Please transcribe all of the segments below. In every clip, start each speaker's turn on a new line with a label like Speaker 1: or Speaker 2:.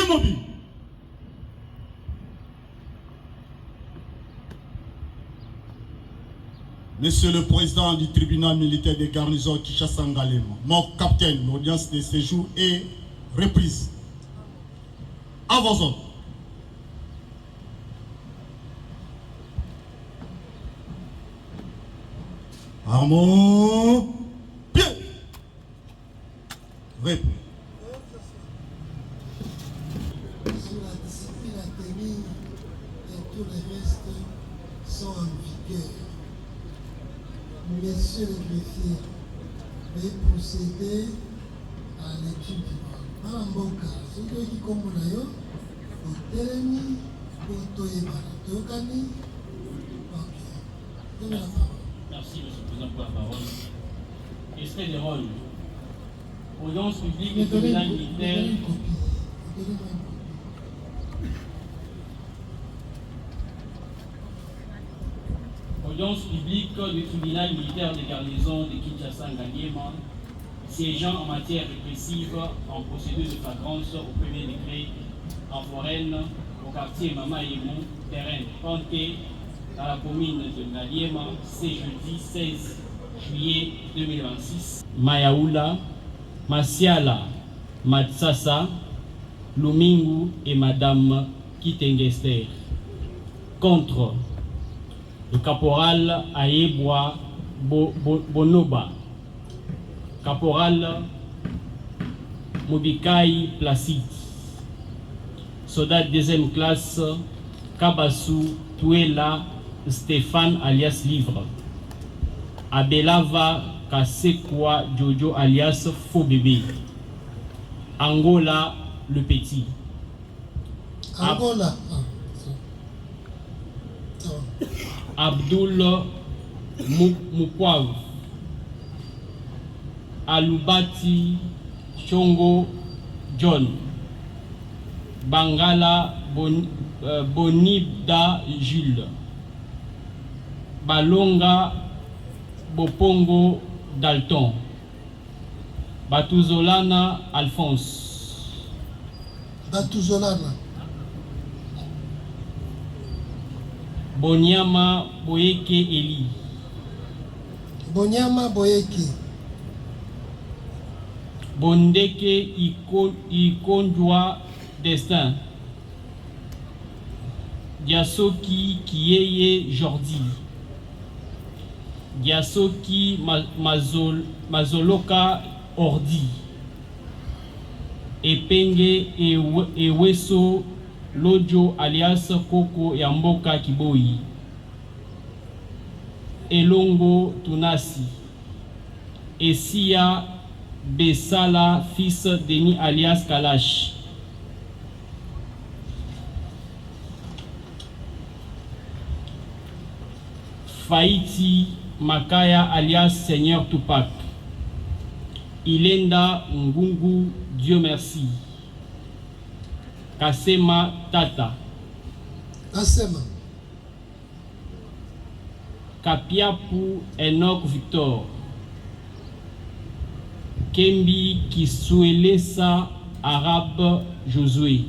Speaker 1: mobile. Monsieur le Président du tribunal militaire des garnisons Kinshasa Ngalema, mon capitaine, l'audience de séjour est reprise. À vos ordres. Armons, pied. Réponds.
Speaker 2: Sur la discipline à tenir et tout le reste sont en vigueur. Messieurs les greffiers, veuillez procéder à l'étude du droit. Dans un bon cas, ceux qui comme d'ailleurs, au télémi, au toyébana, toyokani, ok. Donnez la parole.
Speaker 3: Merci, Monsieur le Président, pour la parole. Extrait des rôles. Audience publique du tribunal militaire.
Speaker 2: Donnez une copie. Donnez-moi une copie.
Speaker 3: Audience publique du tribunal militaire des garnisons de Kinshasa-Ngaliema, siégeant en matière répressive en procédure de flagrance au premier degré en foraine au quartier Mama Yemou, terrain Panté, dans la commune de Ngaliema, ce jeudi 16 juillet 2026. Mayaoula, Masiala, Matsasa, Lumingu et Madame Kitengester. Contre le caporal Aebwa Bonoba, caporal Mobikai Placide, soldat deuxième classe Kabasu Tuela Stéphane alias Livre, Abelava Kasekwa Jojo alias Faux Bébé, Angola le Petit,
Speaker 2: Angola.
Speaker 3: Abdul Mukwav, Alubati Chongo John, Bangala Bonibda Jules, Balonga Bopongo Dalton, Batuzolana Alphonse,
Speaker 2: Batuzolana.
Speaker 3: Bonyama Boyeke Eli,
Speaker 2: Bonyama Boyeke,
Speaker 3: Bondeke Ikonjwa Destin, Diasoki Kiyeye Jordi, Diasoki Mazoloka Ordi, Epenge Eweso Lojo alias Koko Yamboka Kiboi, Elongo Tunasi, Essia Besala fils Denis alias Kalash, Faiti Makaya alias Seigneur Tupac, Ilenda Ngungu Dieu merci, Kasema Tata,
Speaker 2: Kasema,
Speaker 3: Kapiapu Enoch Victor, Kembi Kisuelesa Arabe Josué,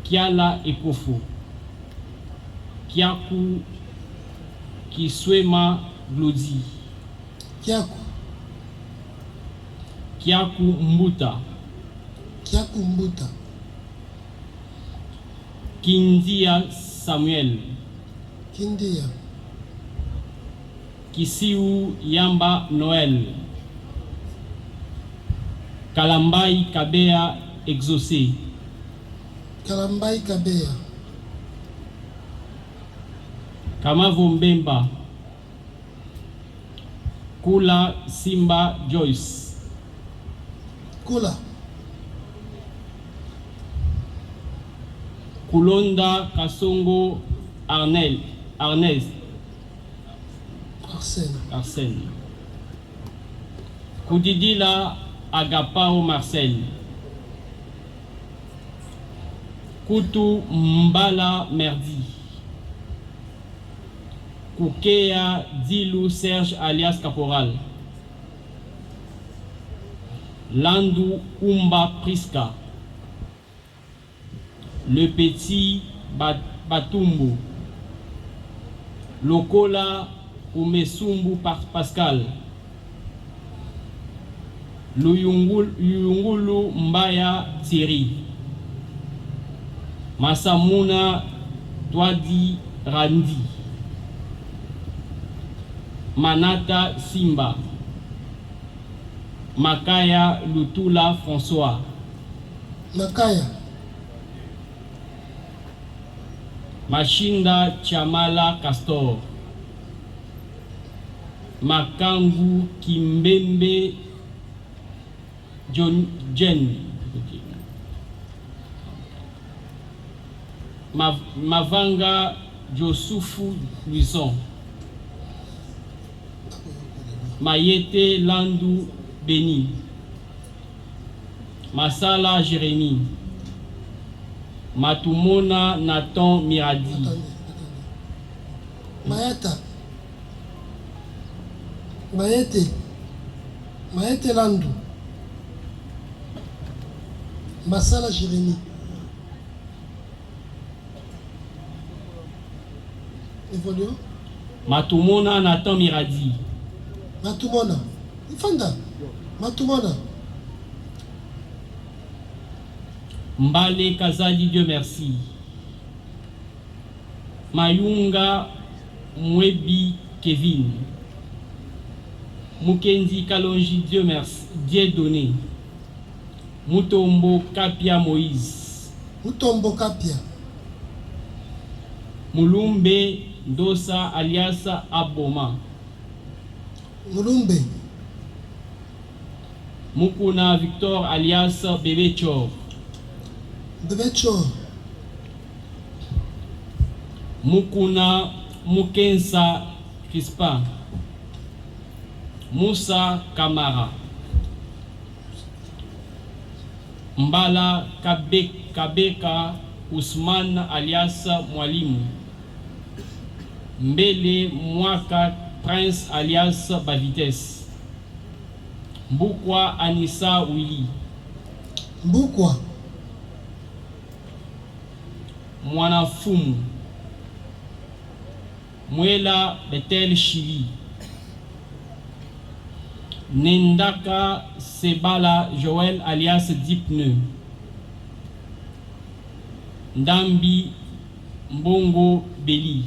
Speaker 3: Kiala Ekofo, Kiaku Kiswema Glodi, Kiaku Mbuta,
Speaker 2: Kiakumbuta,
Speaker 3: Kindia Samuel,
Speaker 2: Kindia,
Speaker 3: Kisiu Yamba Noël, Kalambai Kabea Exaucé,
Speaker 2: Kalambai Kabea,
Speaker 3: Kamavo Mbemba, Kula Simba Joyce,
Speaker 2: Kula,
Speaker 3: Kulonda Kasongo Arnel, Arnez, Arsène, Koudidila Agapao Marcel, Koutou Mbala Merdi, Koukea Dilou Serge alias Caporal, Landou Umba Priska, le petit Batumbu, Lokola Umesumbu Pascal, Luyungulu Mbaya Thierry, Masamuna Twadi Randi, Manata Simba, Makaya Lutula François,
Speaker 2: Makaya,
Speaker 3: Machinda Chamala Castor, Makangu Kimbembe Jen, Mavanga Josufu Luison, Mayete Landu Beni, Masala Jérémy, Matumona Nathan Miradi.
Speaker 2: Mayeta. Mayete Landu. Masala Jérémy. Évoluons.
Speaker 3: Matumona Nathan Miradi.
Speaker 2: Matumona. Ifanda. Matumona.
Speaker 3: Mbale Kazadi Dieu merci. Mayunga Mwebi Kevin. Mukendi Kalonji Dieu merci. Dieu donné. Mutombo Kapia Moïse.
Speaker 2: Mutombo Kapia.
Speaker 3: Mulumbe Dosa alias Aboma.
Speaker 2: Mulumbe.
Speaker 3: Mukuna Victor alias Bébé Chor.
Speaker 2: Bébé Chor.
Speaker 3: Mukuna Mukensa Crispa. Moussa Kamara. Mbala Kabeka Ousmane alias Mwalimu. Mbele Mwaka Prince alias Bavites. Mbukwa Anissa Willy.
Speaker 2: Mbukwa
Speaker 3: Mwanafumu. Mwela Betel Chili. Nendaka Sebala Joël alias Dipneu. Ndambi Mbongo Beli.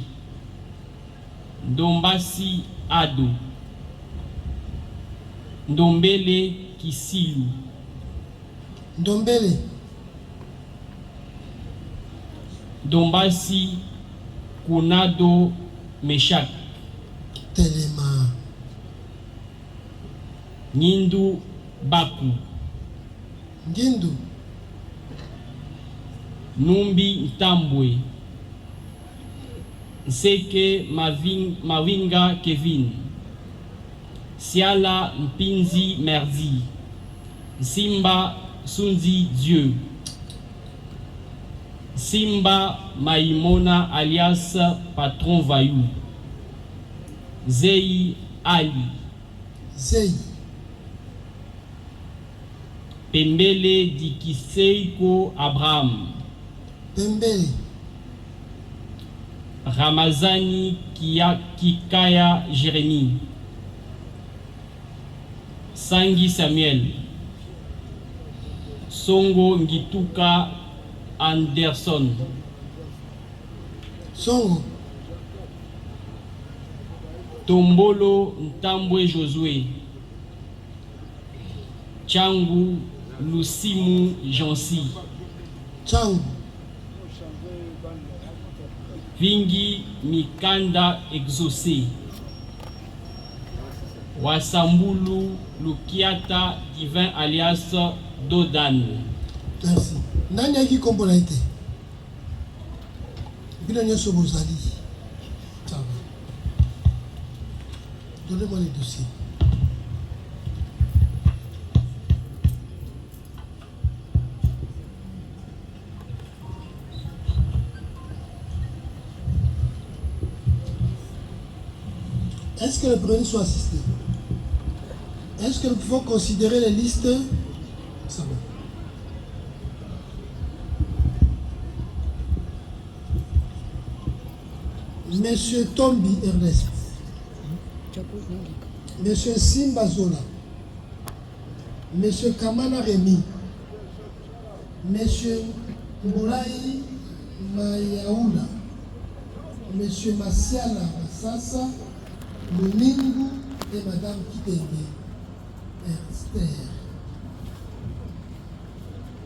Speaker 3: Ndombasi Ado. Ndombele Kisilu.
Speaker 2: Ndombele.
Speaker 3: Dombasi Kunado Meshak.
Speaker 2: Telema.
Speaker 3: Nindu Baku.
Speaker 2: Ngindu.
Speaker 3: Numbi Ntambwe. Nseke Mavinga Kevin. Siala Mpinzi Merdi. Simba Sunzi Dieu. Simba Maimona alias Patron Vayou. Zei Ali.
Speaker 2: Zei.
Speaker 3: Pembele Dikiseiko Abraham.
Speaker 2: Pembele.
Speaker 3: Ramazani Kikaya Jérémy. Sangi Samuel. Songo Ngituka Anderson.
Speaker 2: Songo.
Speaker 3: Tombolo Ntambwe Josué. Changu Lusimu Jansi.
Speaker 2: Changu.
Speaker 3: Vingi Mikanda Exaucé. Wasambulu Lukiata Divin alias Dodan.
Speaker 2: Merci. Nani a qui kombola été? Bilonye Sobozali. Ça va. Donnez-moi les dossiers. Est-ce que les premiers sont assistés? Est-ce que nous pouvons considérer les listes? Ça va. Monsieur Tombi Ernest, Monsieur Simba Zola, Monsieur Kamana Rémi, Monsieur Mouraï Mayaoula, Monsieur Masiala Massassa, Lumingu et Madame Kitenge Esther.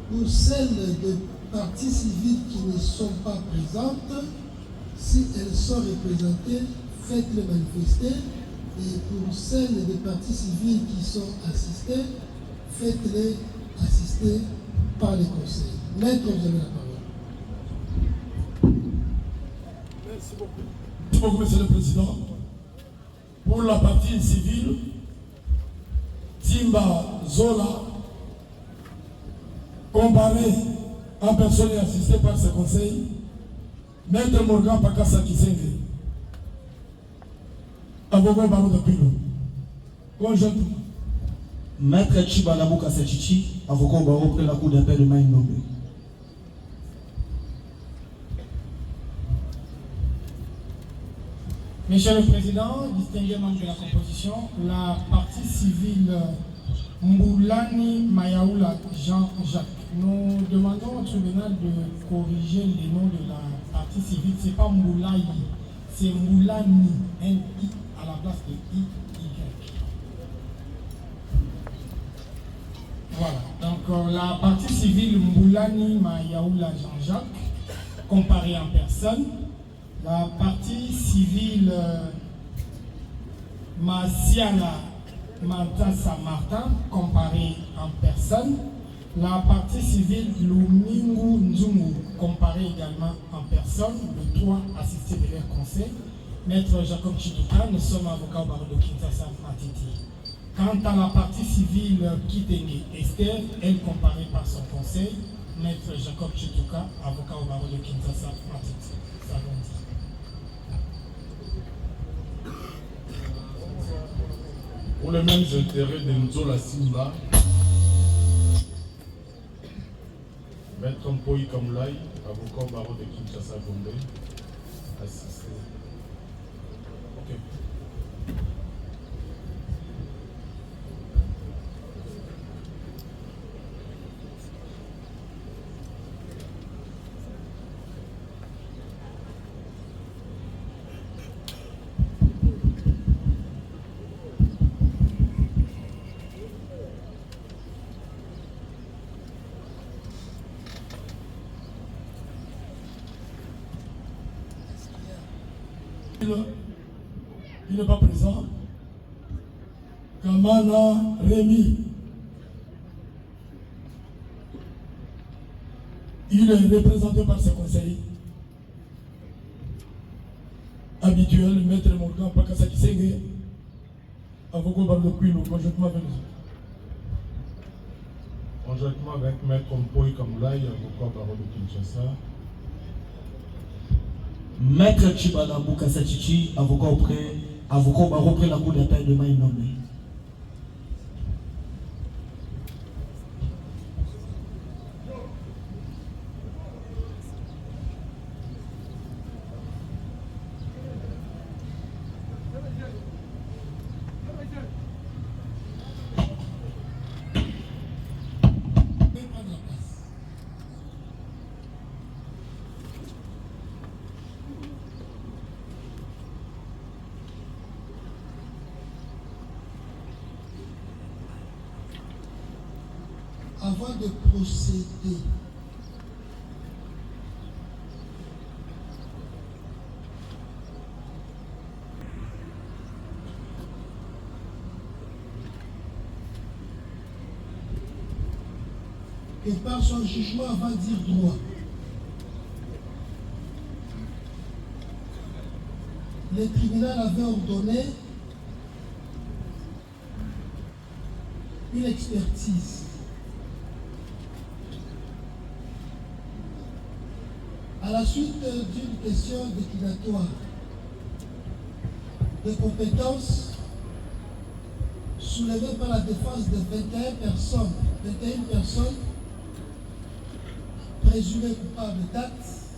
Speaker 2: Pour celles de parties civiles qui ne sont pas présentes, si elles sont représentées, faites-les manifester. Et pour celles des parties civiles qui sont assistées, faites-les assister par les conseils. Maître, vous avez la parole.
Speaker 4: Merci beaucoup. Merci beaucoup, Monsieur le Président. Pour la partie civile, Simba Zola, comparé en personne et assisté par ce conseil, Maître Morgan Pakassa Kisenge, avocat Barreau de Pilo, conjointement.
Speaker 5: Maître Chibalabuka Sechichi, avocat au barreau près la cour d'appel de Maïnombe.
Speaker 6: Monsieur le Président, distingués membres de la composition, la partie civile Mboulani Mayaoula Jean-Jacques. Nous demandons au tribunal de corriger les noms de la partie civile. Ce n'est pas Mboulayi, c'est Mboulani, un I à la place de I, Y. Voilà, donc la partie civile Mboulani Mayaoula Jean-Jacques, comparée en personne. La partie civile Masiala Mantassa Martin, comparée en personne. La partie civile Lumingu Nzungu, comparée également en personne. Les trois assistés de leur conseil. Maître Jacob Chituka, nous sommes avocats au barreau de Kinshasa Matiti. Quant à la partie civile Kitenge Esther, elle comparée par son conseil. Maître Jacob Chituka, avocat au barreau de Kinshasa Matiti.
Speaker 7: Pour les mêmes intérêts de Nzola Simba, Maître Mpoi Kamulai, avocat au barreau de Kinshasa Gombe, assisté. Ok.
Speaker 4: Il n'est pas présent. Kamana Rémi. Il est représenté par ses conseils habituels, Maître Morgan Pakassa Kisenge, avocat Barreau de Pilo, conjointement avec nous.
Speaker 7: Conjointement avec Maître Mpoi Kamulai, avocat barreau de Kinshasa.
Speaker 5: Maître Chibalabuka Sechichi, avocat au barreau près la cour d'appel de Maïnombe.
Speaker 2: Avant de procéder et par son jugement va dire droit, le tribunal avait ordonné une expertise à la suite d'une question déclinatoire de compétences soulevée par la défense de 21 personnes présumées coupables d'actes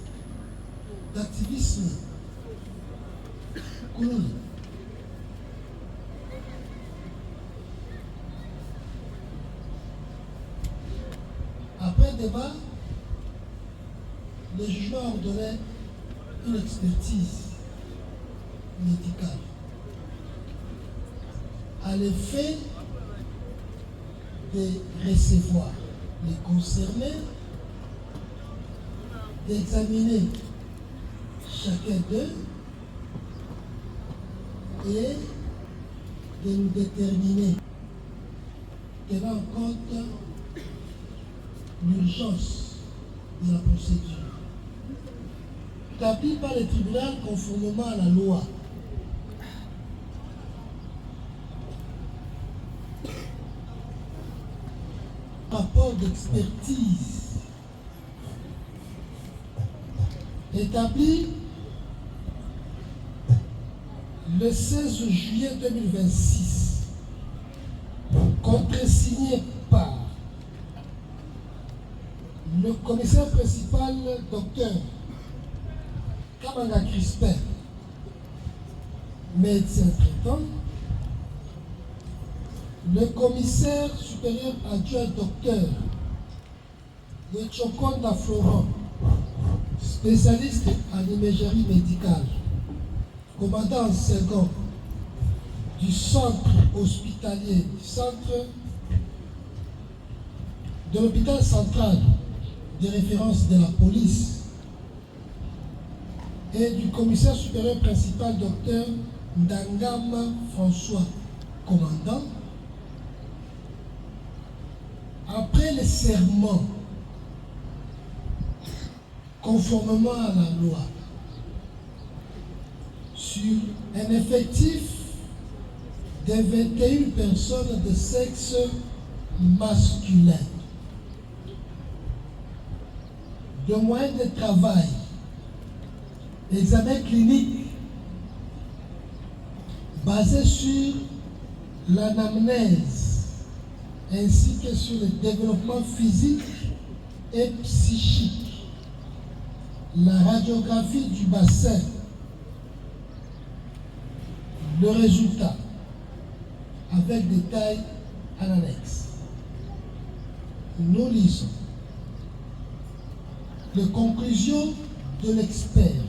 Speaker 2: d'activisme Koulouli. Après débat, le jugement a ordonné une expertise médicale à l'effet de recevoir les concernés, d'examiner chacun d'eux et de nous déterminer, tenant en compte l'urgence de la procédure établie par le tribunal conformément à la loi. Rapport d'expertise établi le 16 juillet 2026, contresigné par le commissaire principal, Dr Kamanga Crispin, médecin traitant, le commissaire supérieur adjoint Dr Chokonda Florent, spécialiste en imagerie médicale, commandant en second du centre hospitalier, du centre de l'hôpital central de référence de la police, et du commissaire supérieur principal, Dr Ndangama François, commandant, après le serment, conformément à la loi, sur un effectif de 21 personnes de sexe masculin, de moyens de travail, examen clinique basé sur l'anamnèse ainsi que sur le développement physique et psychique, la radiographie du bassin, le résultat avec détail à l'annexe. Nous lisons les conclusions de l'expert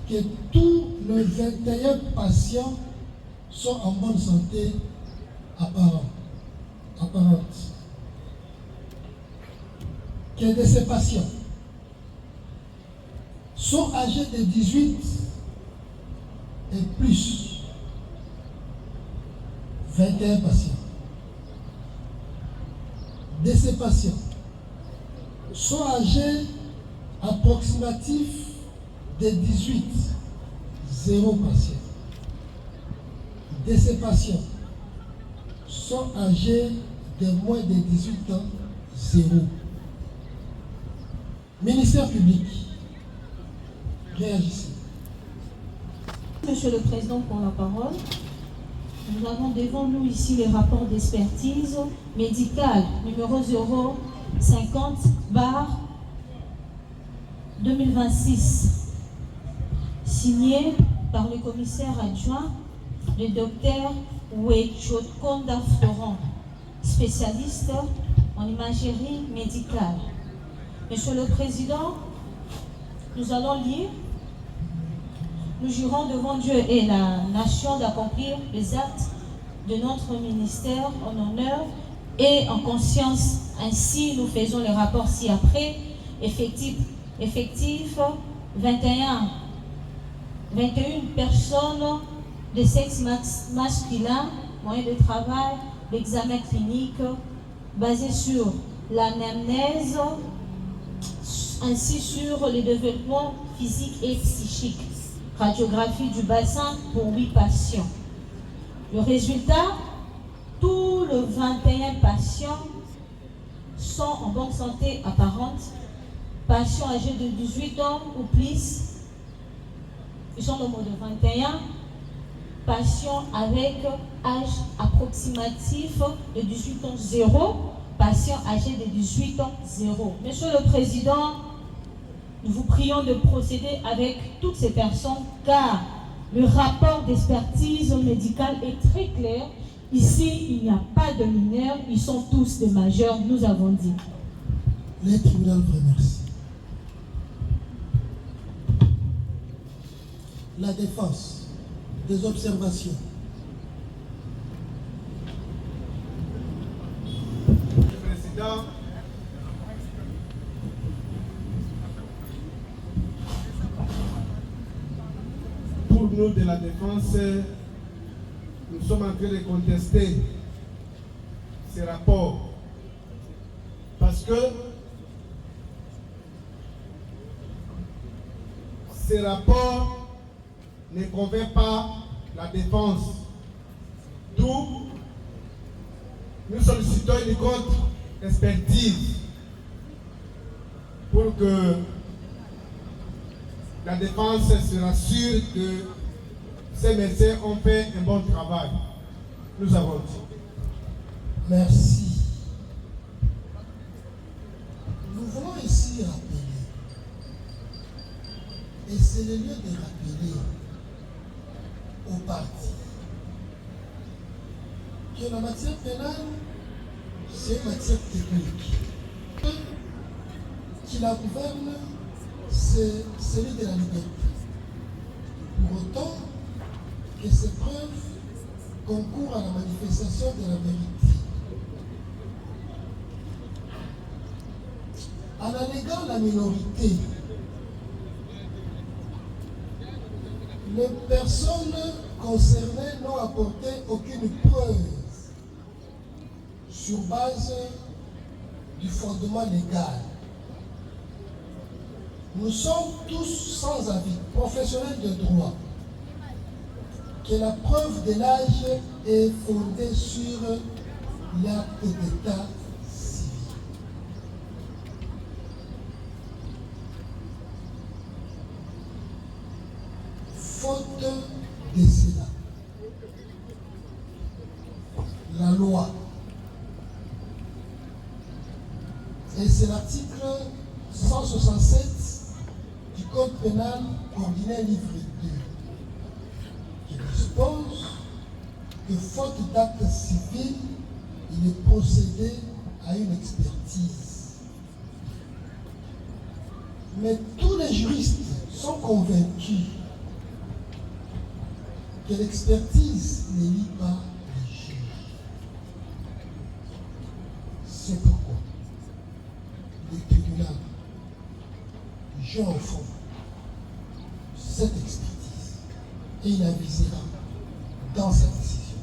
Speaker 2: que tous les 21 patients sont en bonne santé apparente. Que de ces patients sont âgés de 18 et plus, 21 patients. De ces patients sont âgés approximatifs de 18, 0 patients. De ces patients sont âgés de moins de 18 ans, 0. Ministère public, réagissez.
Speaker 8: Monsieur le Président, pour la parole. Nous avons devant nous ici les rapports d'expertise médicale numéro 050/2026, signé par le commissaire adjoint, le docteur Chokonda Florent, spécialiste en imagerie médicale. Monsieur le Président, nous allons lire. Nous jurons devant Dieu et la nation d'accomplir les actes de notre ministère en honneur et en conscience. Ainsi, nous faisons le rapport ci-après. Effectif 21 personnes de sexe masculin, moyen de travail, l'examen clinique basé sur l'anamnèse, ainsi sur le développement physique et psychique. Radiographie du bassin pour 8 patients. Le résultat, tous les 21 patients sont en bonne santé apparente. Patients âgés de 18 ans ou plus, ils sont au nombre de 21. Patients avec âge approximatif de 18 ans 0. Patients âgés de 18 ans 0. Monsieur le Président, nous vous prions de procéder avec toutes ces personnes car Le rapport d'expertise médicale est très clair. Ici, il n'y a pas de mineurs, ils sont tous des majeurs, nous avons dit.
Speaker 2: Le tribunal vous remercie. La défense, des observations.
Speaker 9: Président, pour nous de la défense, nous sommes en train de contester ces rapports parce que ces rapports ne convainquent pas la défense. D'où nous sollicitons une contre-expertise pour que la défense se rassure que ces médecins ont fait un bon travail. Nous avons dit.
Speaker 2: Merci. Nous voulons ici rappeler, et c'est le lieu de rappeler aux partis que la matière pénale, c'est une matière technique. Qui la gouverne, c'est celui de la liberté. Pour autant que ces preuves concourent à la manifestation de la vérité. En alléguant la minorité, les personnes concernées n'ont apporté aucune preuve sur base du fondement légal. Nous sommes tous sans avis, professionnels de droit, que la preuve de l'âge est fondée sur l'acte d'état civil. Faute de cela, la loi, et c'est l'article 167 du Code pénal ordinaire livre 2 qui dispose que faute d'acte civil, il est procédé à une expertise. Mais tous les juristes sont convaincus que l'expertise ne lie pas les juges. C'est pourquoi le tribunal juge en fond cette expertise et il avisera dans sa décision.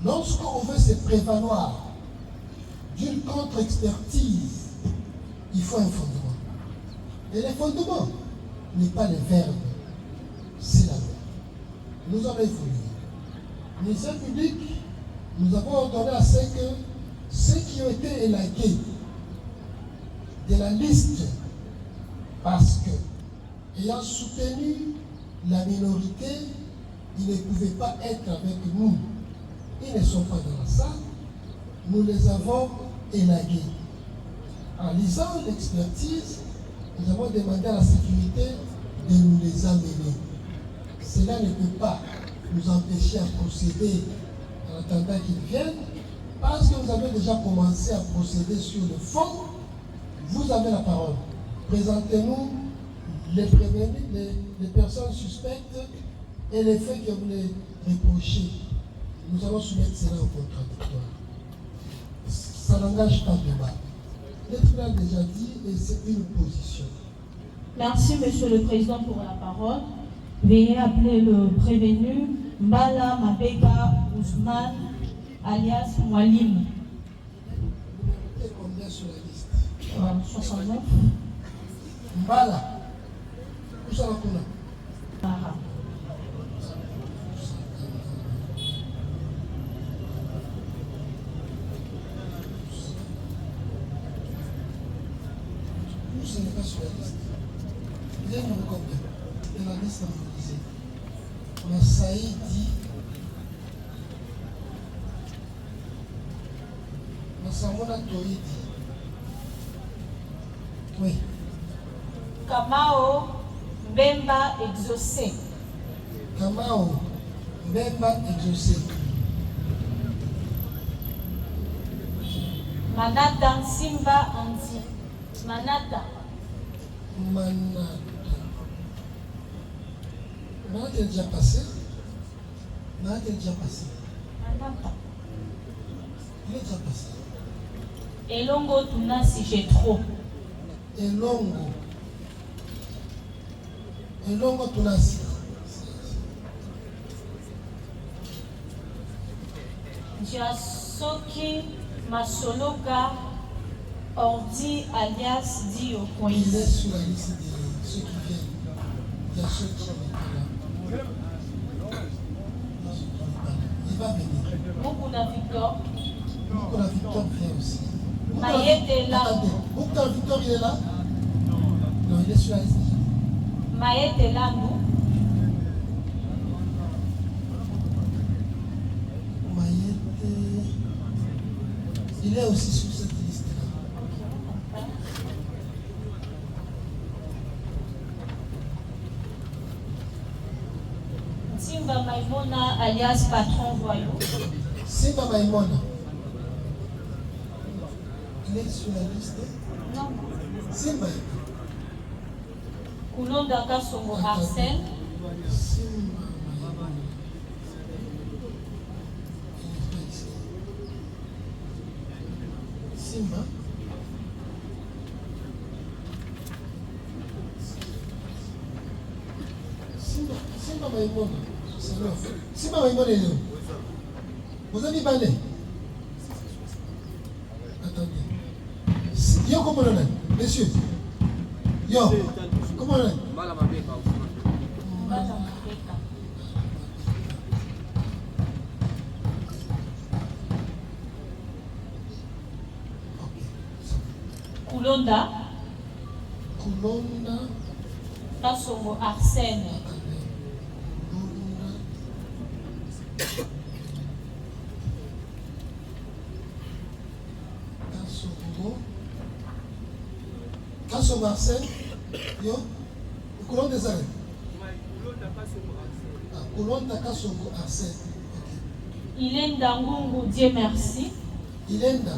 Speaker 2: Lorsqu'on veut se prévaloir d'une contre-expertise, il faut un fondement. Et le fondement n'est pas le verbe, c'est la loi. Nous avons évolué. Le ministère public, nous avons ordonné à ce que ceux qui ont été élagués de la liste, parce que, ayant soutenu la minorité, ils ne pouvaient pas être avec nous. Ils ne sont pas dans la salle. Nous les avons élagués. En lisant l'expertise, nous avons demandé à la sécurité de nous les amener. Cela ne peut pas nous empêcher à procéder en attendant qu'ils viennent, parce que vous avez déjà commencé à procéder sur le fond. Vous avez la parole. Présentez-nous les prévenus, les personnes suspectes et les faits que vous les reprochez. Nous allons soumettre cela au contradictoire. Ça n'engage pas de débat. Le tribunal a déjà dit et c'est une position.
Speaker 8: Merci, Monsieur le Président, pour la parole. Veuillez appeler le prévenu Mbala Mabeka Ousmane, alias Mwalim.
Speaker 2: Vous mettez combien sur la liste?
Speaker 8: 69.
Speaker 2: Mbala. Où ça va qu'on a?
Speaker 8: Ah.
Speaker 2: Où ce n'est pas sur la liste? Il y a une combien? De la liste organisée. On a Saïdi. On a Samona Toïdi. Oui.
Speaker 8: Kamao Mbemba exaucé.
Speaker 2: Kamao Mbemba exaucé.
Speaker 8: Manata Simba Anti. Manata.
Speaker 2: Manata. Manata est déjà passé. Manata est déjà passé.
Speaker 8: Manata.
Speaker 2: Il est déjà passé.
Speaker 8: Elongo Tunasi j'ai trop.
Speaker 2: Elongo. Elongo Tunasi.
Speaker 8: Jasoki Masoloka Ordi alias Dio Point.
Speaker 2: Il est sur la liste de ceux qui viennent. Il y a ceux qui sont là. Il va venir.
Speaker 8: Mukuna Victor.
Speaker 2: Mukuna Victor vient aussi.
Speaker 8: Mayette est là.
Speaker 2: Attendez, Mukuna Victor il est là? Non, il est sur la liste.
Speaker 8: Mayette est là, nous.
Speaker 2: Il est aussi sur cette liste-là.
Speaker 8: Simba Maimona alias Patron Voyou.
Speaker 2: Simba Maimona. Il est sur la liste.
Speaker 8: Non.
Speaker 2: Simba.
Speaker 8: Koulonda Kasongo Arsène.
Speaker 2: Simba Maimona. Simba. Simba Maimona. Simba Maimona est là. Vous avez parlé? Attendez. Yo, comment on est? Messieurs. Yo, comment on est?
Speaker 8: Koulonda Kasongo Arsène.
Speaker 2: Kasongo Arsène. Yo, Koulonda des arrêts. Koulonda Kasongo Arsène.
Speaker 8: Ilenda Ngungu Dieu merci.
Speaker 2: Ilenda.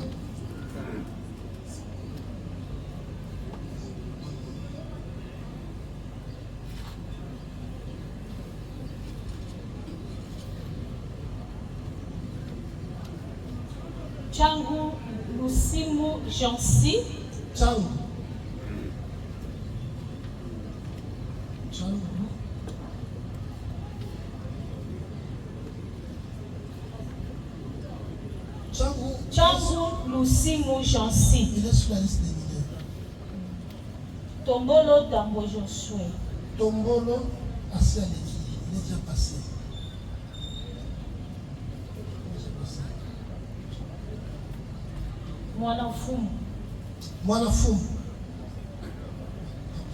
Speaker 8: Changu Lusimu Jansi.
Speaker 2: Changu.
Speaker 8: Changu Lusimu Jansi.
Speaker 2: Il est sur la liste des leaders.
Speaker 8: Tombolo Dambo Josué.
Speaker 2: Tombolo Asialeki. Il est déjà passé.
Speaker 8: Mwanafumu.
Speaker 2: Mwanafumu. Ok.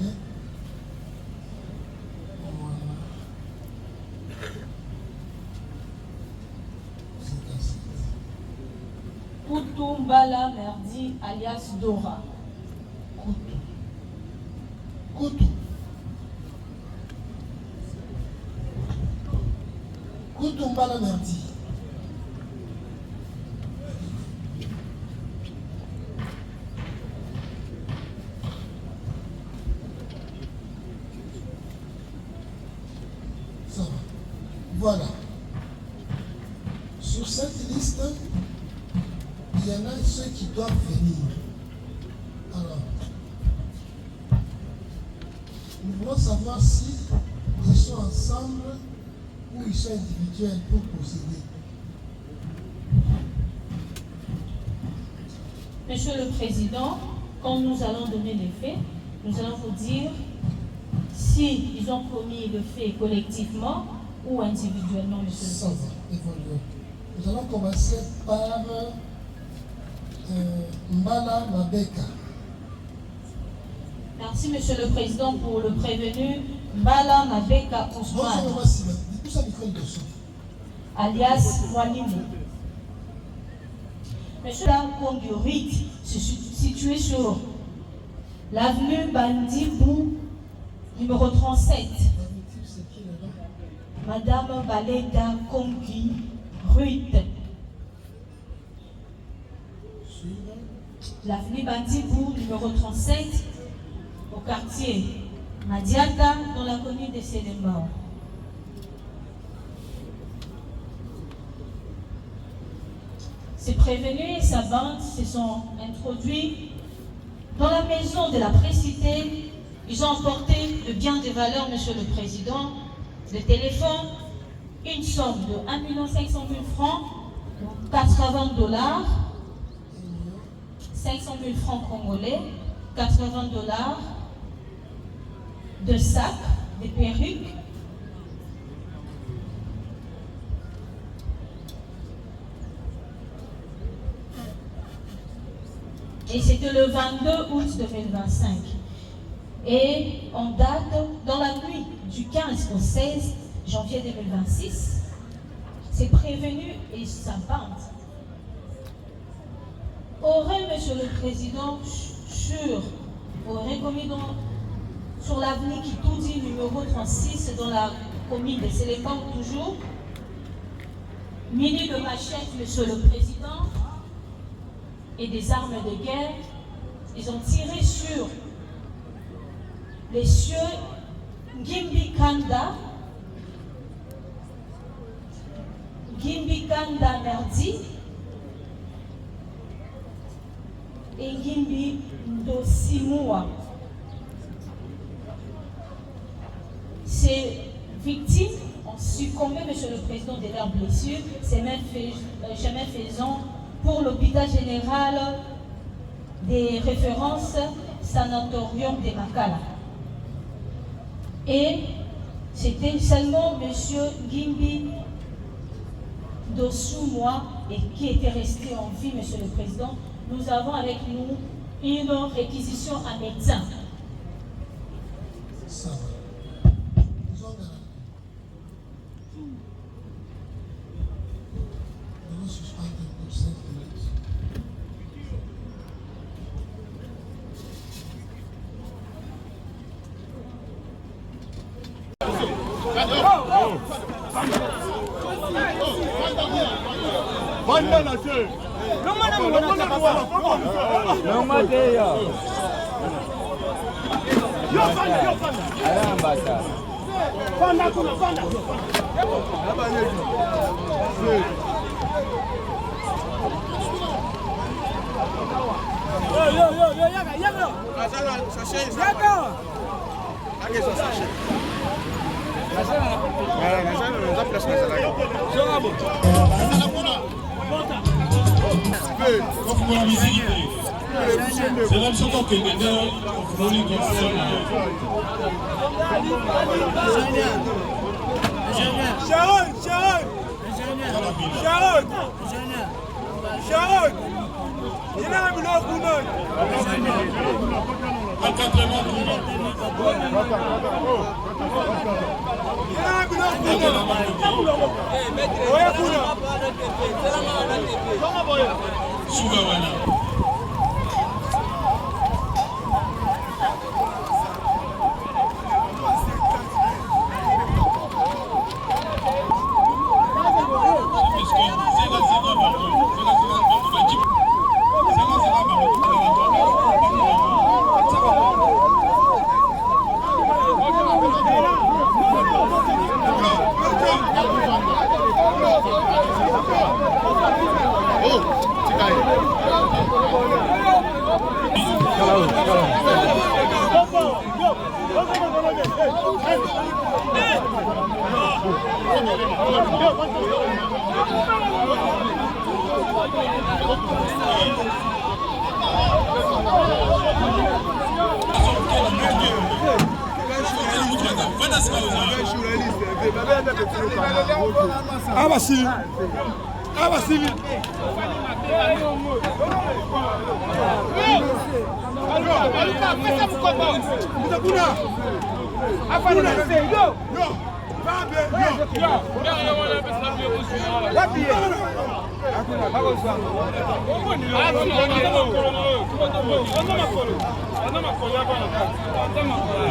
Speaker 8: Kutu Mbala Merdi alias Dora.
Speaker 2: Kutu. Kutu Mbala Merdi. Ça va. Voilà. Sur cette liste, il y en a ceux qui doivent venir. Alors, nous voulons savoir si ils sont ensemble ou ils sont individuels pour procéder.
Speaker 8: Monsieur le Président, quand nous allons donner les faits, nous allons vous dire si ils ont commis le fait collectivement ou individuellement, monsieur le
Speaker 2: Ça
Speaker 8: Président.
Speaker 2: va, évoluer. Nous allons commencer par Mbala Mabeka.
Speaker 8: Merci, Monsieur le Président, pour le prévenu Mbala Mabeka Ousmane, alias Mwalimu. Monsieur Kongiorit, situé sur l'avenue Bandibou, numéro 37. Madame Baleda Kongi Ruth. L'avenue Bandibou, numéro 37, au quartier Madiata, dans la commune de Sélémbao. Ces prévenus et sa bande se sont introduits dans la maison de la précité. Ils ont emporté le bien de valeur, Monsieur le Président, le téléphone, une somme de 1 500 000 francs, 80 $, 500 000 francs congolais, 80 $, 2 sacs, des perruques, et c'était le 22 août 2025. Et on date dans la nuit du 15 au 16 janvier 2026. C'est prévenu et sa bande aurait, Monsieur le Président, aurait commis sur l'avenue Kitoudi numéro 36 dans la commune de Sélémbao toujours, muni de machettes, Monsieur le Président, et des armes de guerre. Ils ont tiré sur les cieux Gimbi Kanda Merdi et Gimbi Ndosimua. Ces victimes ont succombé, Monsieur le Président, de leurs blessures, chemin faisant pour l'hôpital général des références sanatorium de Makala. Et c'était seulement M. Gimbi Dosumwa et qui était resté en vie, Monsieur le Président. Nous avons avec nous une réquisition à médecin.
Speaker 2: Ça va. Nous avons garanti. Nous allons suspendre pour 5 minutes.
Speaker 4: C'est là ce qu'on peut dire pour les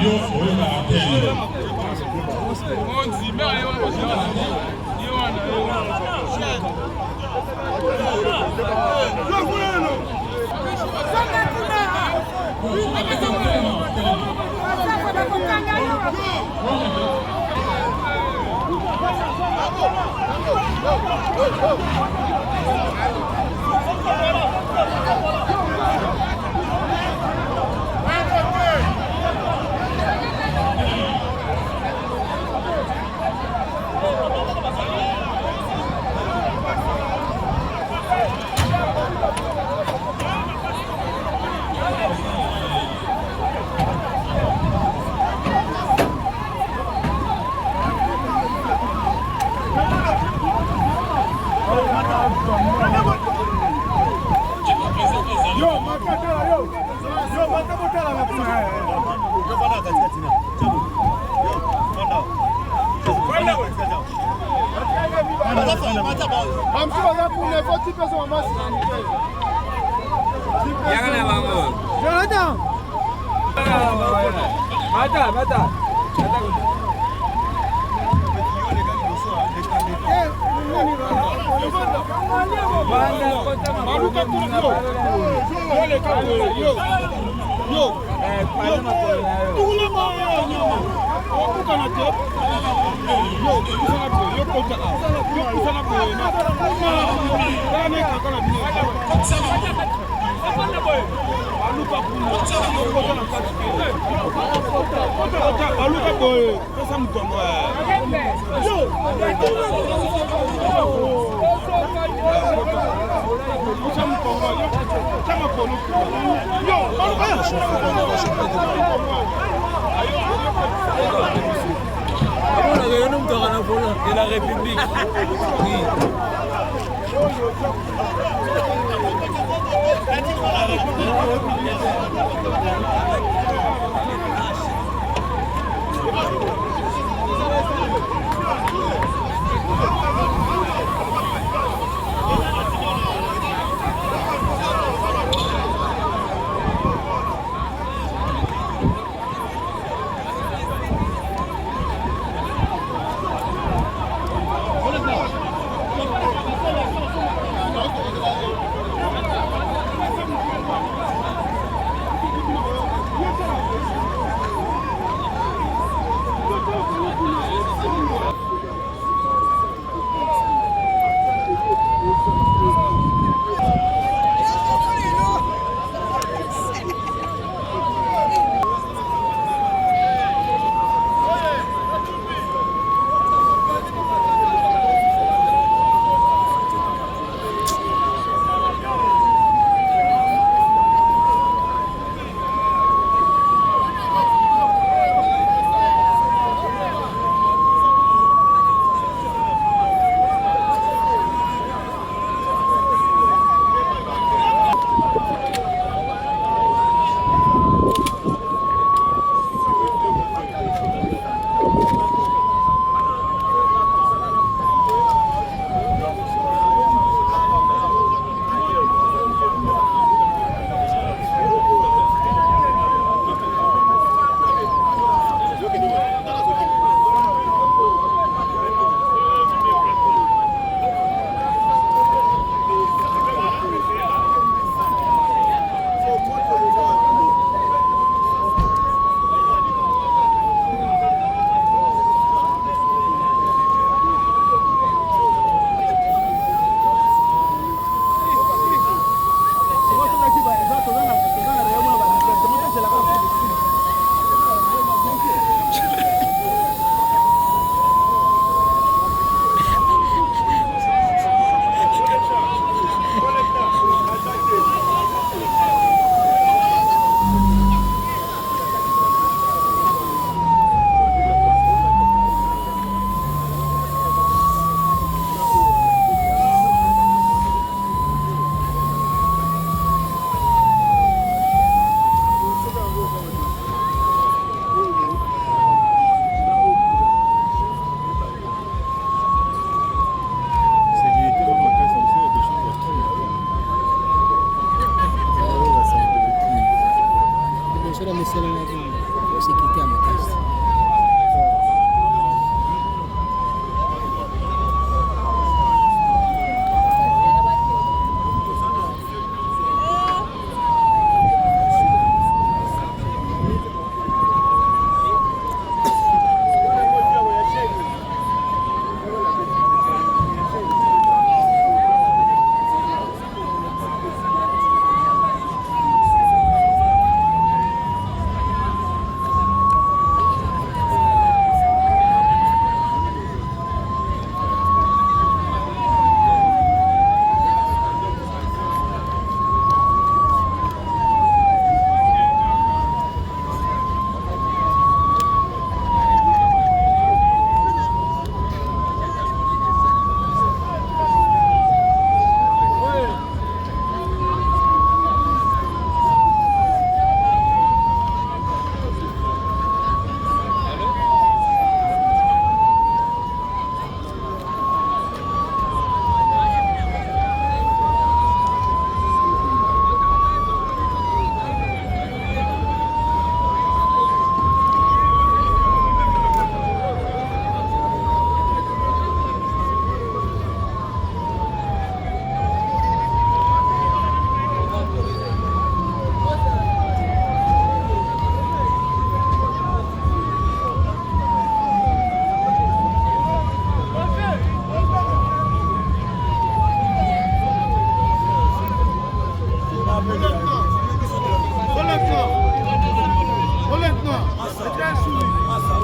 Speaker 4: Yo,
Speaker 10: de la République. Oui.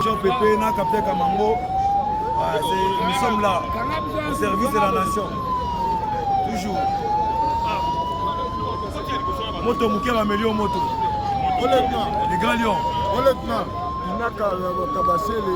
Speaker 10: Jean Pépé, na capitaine Kamango. Nous sommes là au service de la nation. Toujours. Moto Mouké va améliorer moto. Les grands lions.
Speaker 7: Honnêtement, il n'a qu'à tabasser les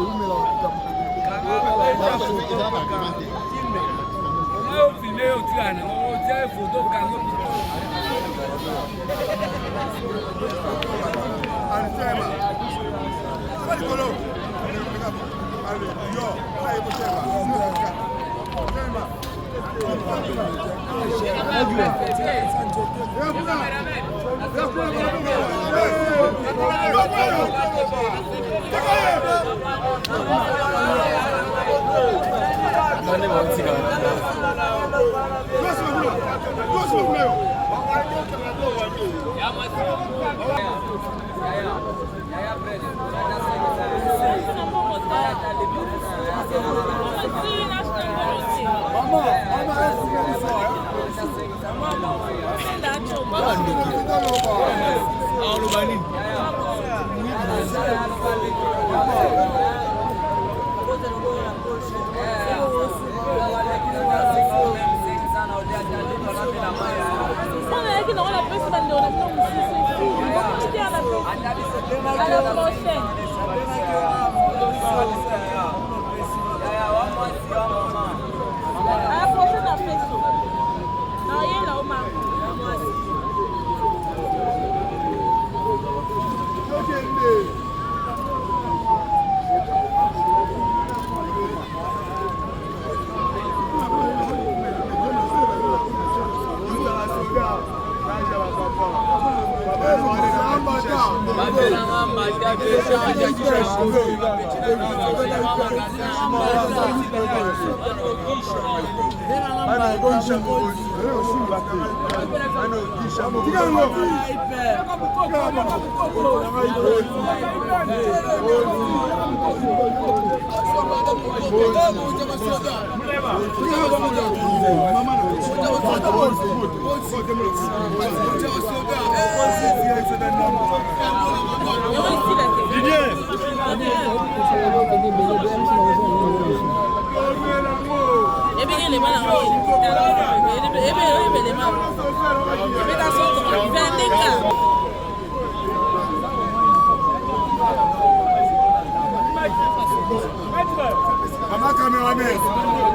Speaker 7: Maman cameraman,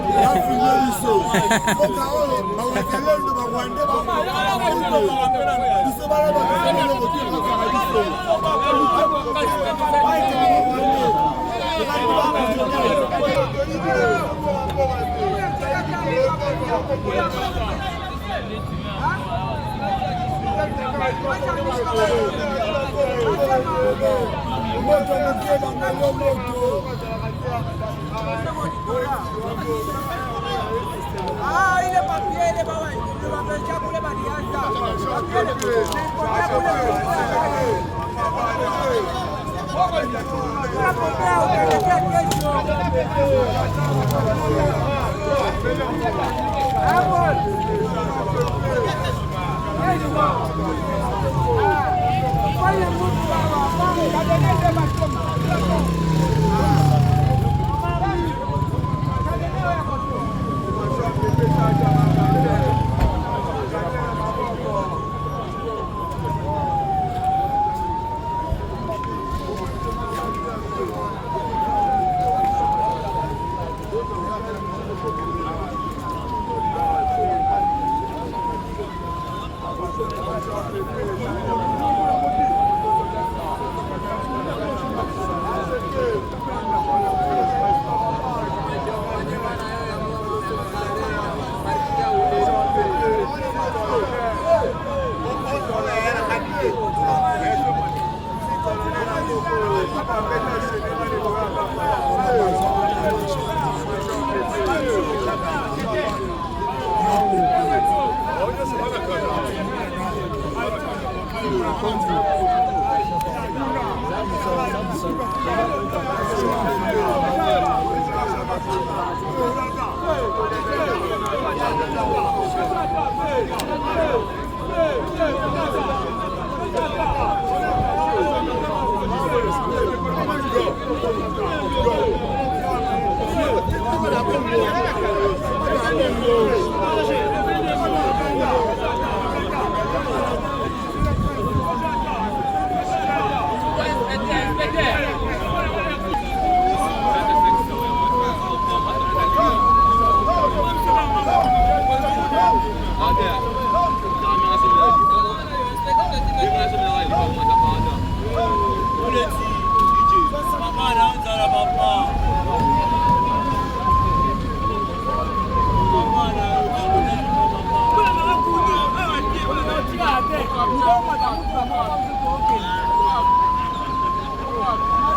Speaker 7: il a filmé l'ISO.
Speaker 11: Ah, il est papier, il est pas loin. Il va faire ça pour les mata mutu na mwa mwa mwa mwa mwa